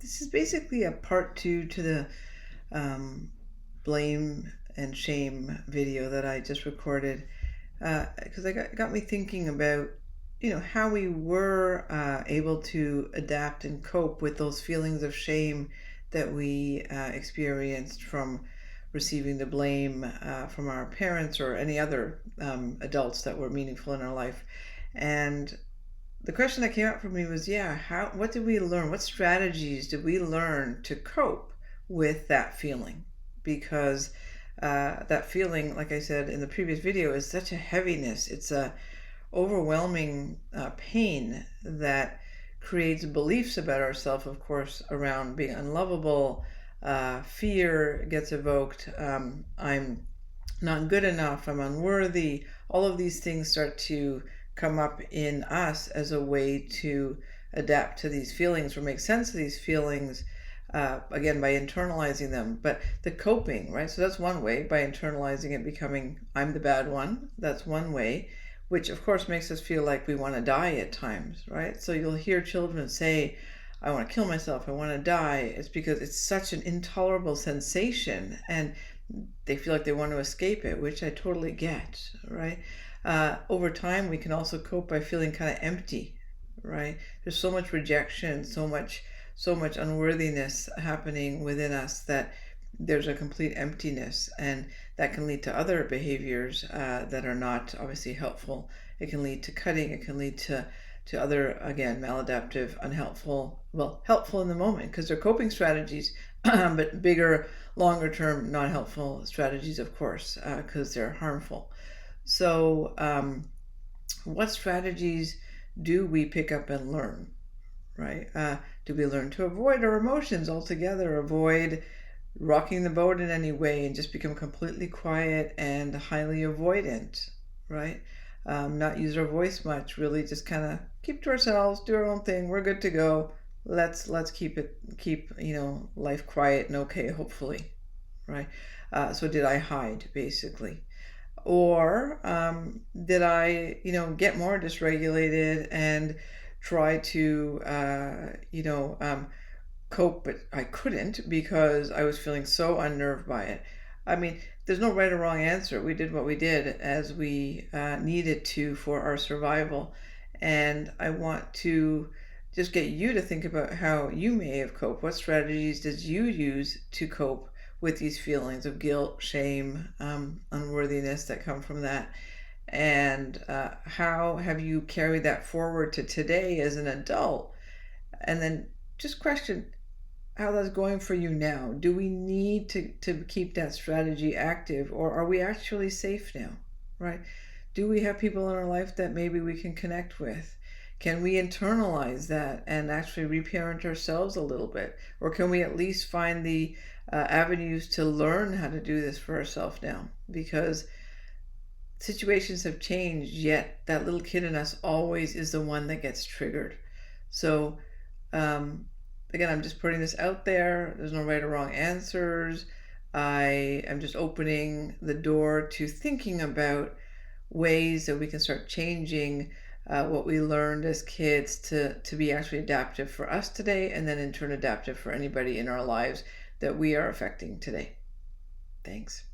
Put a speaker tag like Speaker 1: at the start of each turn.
Speaker 1: This is basically a part two to the um, blame and shame video that I just recorded, because it got me thinking about how we were able to adapt and cope with those feelings of shame that we experienced from receiving the blame from our parents or any other adults that were meaningful in our life. And the question that came up for me was, what did we learn? What strategies did we learn to cope with that feeling? Because that feeling, like I said in the previous video, is such a heaviness. It's a overwhelming pain that creates beliefs about ourselves, of course, around being unlovable. Fear gets evoked. I'm not good enough. I'm unworthy. All of these things start to come up in us as a way to adapt to these feelings or make sense of these feelings, again, by internalizing them. But the coping, right? So that's one way, by internalizing it, becoming I'm the bad one. That's one way, which of course makes us feel like we want to die at times, right? So you'll hear children say, I want to kill myself, I want to die. It's because it's such an intolerable sensation and they feel like they want to escape it, which I totally get, right? Over time, we can also cope by feeling kind of empty, right? There's so much rejection, so much unworthiness happening within us that there's a complete emptiness, and that can lead to other behaviors that are not obviously helpful. It can lead to cutting. It can lead to other, again, maladaptive, unhelpful, well, helpful in the moment because they're coping strategies, but bigger, longer term, not helpful strategies, of course, because they're harmful. So what strategies do we pick up and learn, right? Do we learn to avoid our emotions altogether, avoid rocking the boat in any way, and just become completely quiet and highly avoidant, right? Not use our voice much, really just kind of keep to ourselves, do our own thing, we're good to go. Let's keep life quiet and okay, hopefully, right? So did I hide, basically? Or did I, get more dysregulated and try to, cope, but I couldn't because I was feeling so unnerved by it. I mean, there's no right or wrong answer. We did what we did as we needed to for our survival. And I want to just get you to think about how you may have coped. What strategies did you use to cope with these feelings of guilt, shame, unworthiness that come from that? And how have you carried that forward to today as an adult? And then just question how that's going for you now. Do we need to keep that strategy active, or are we actually safe now, right? Do we have people in our life that maybe we can connect with? Can we internalize that and actually reparent ourselves a little bit? Or can we at least find the avenues to learn how to do this for ourselves now? Because situations have changed, yet that little kid in us always is the one that gets triggered. So, again, I'm just putting this out there. There's no right or wrong answers. I am just opening the door to thinking about ways that we can start changing what we learned as kids to be actually adaptive for us today, and then in turn adaptive for anybody in our lives that we are affecting today. Thanks.